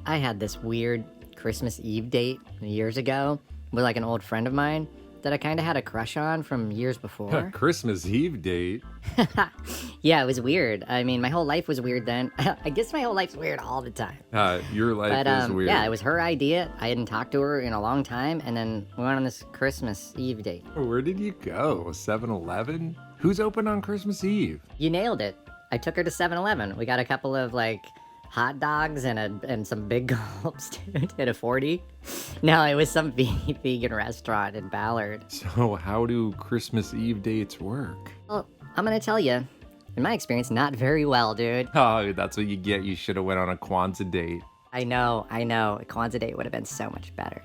I had this weird Christmas Eve date years ago with like an old friend of mine that I kind of had a crush on from years before. Christmas Eve date? Yeah, it was weird. I mean, my whole life was weird then. I guess my whole life's weird all the time. Your life is weird. Yeah, it was her idea. I hadn't talked to her in a long time, and then we went on this Christmas Eve date. Where did you go? 7-Eleven? Who's open on Christmas Eve? You nailed it. I took her to 7-Eleven. We got a couple of like hot dogs and some big gulps, dude, at a 40. No, it was some vegan restaurant in Ballard. So how do Christmas Eve dates work? Well, I'm gonna tell you, in my experience, not very well, dude. Oh, that's what you get. You should have went on a Kwanzaa date. I know. A Kwanzaa date would have been so much better.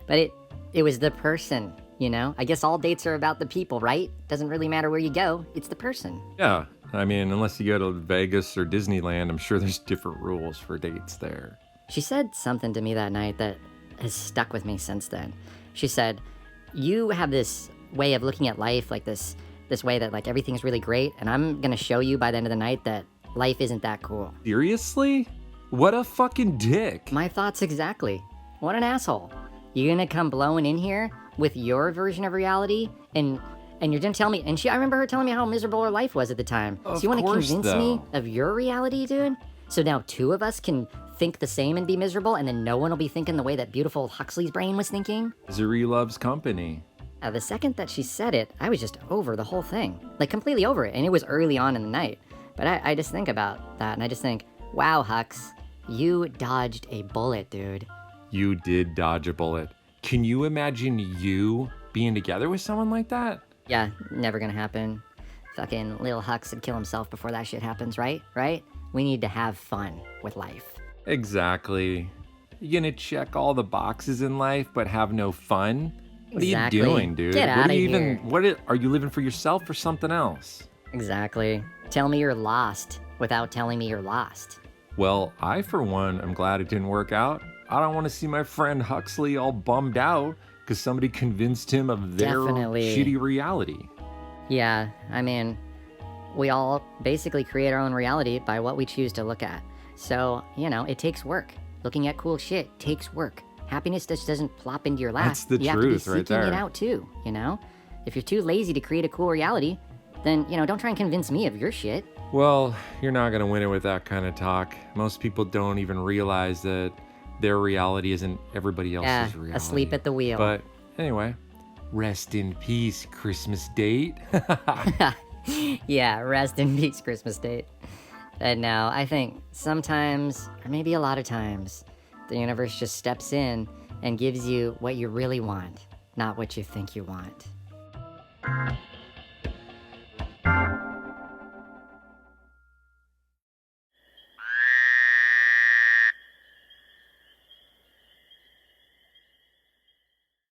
But it was the person, you know? I guess all dates are about the people, right? Doesn't really matter where you go, it's the person. Yeah, I mean, unless you go to Vegas or Disneyland, I'm sure there's different rules for dates there. She said something to me that night that has stuck with me since then. She said, you have this way of looking at life, like this way that like everything's really great, and I'm gonna show you by the end of the night that life isn't that cool. Seriously? What a fucking dick. My thoughts exactly. What an asshole. You're gonna come blowing in here with your version of reality, and you're gonna tell me, and I remember her telling me how miserable her life was at the time. So you wanna convince me of your reality, dude? So now two of us can think the same and be miserable, and then no one will be thinking the way that beautiful Huxley's brain was thinking? Misery loves company. The second that she said it, I was just over the whole thing. Like, completely over it, and it was early on in the night. But I just think about that, and I just think, wow, Hux, you dodged a bullet, dude. You did dodge a bullet. Can you imagine you being together with someone like that? Yeah, never gonna happen. Fucking Lil Hux would kill himself before that shit happens, right? Right? We need to have fun with life. Exactly. You're gonna check all the boxes in life, but have no fun? What Exactly. are you doing, dude? Get out of here. Are you living for yourself or something else? Exactly. Tell me you're lost without telling me you're lost. Well, I, for one, am glad it didn't work out. I don't want to see my friend Huxley all bummed out because somebody convinced him of their shitty reality. Yeah, I mean, we all basically create our own reality by what we choose to look at. So, you know, it takes work. Looking at cool shit takes work. Happiness just doesn't plop into your lap. That's the you truth have to be seeking it out too, you know? If you're too lazy to create a cool reality, then, you know, don't try and convince me of your shit. Well, you're not going to win it with that kind of talk. Most people don't even realize that their reality isn't everybody else's reality. Asleep at the wheel. But anyway, rest in peace, Christmas date. Yeah, rest in peace, Christmas date. And now, I think sometimes, or maybe a lot of times, the universe just steps in and gives you what you really want, not what you think you want.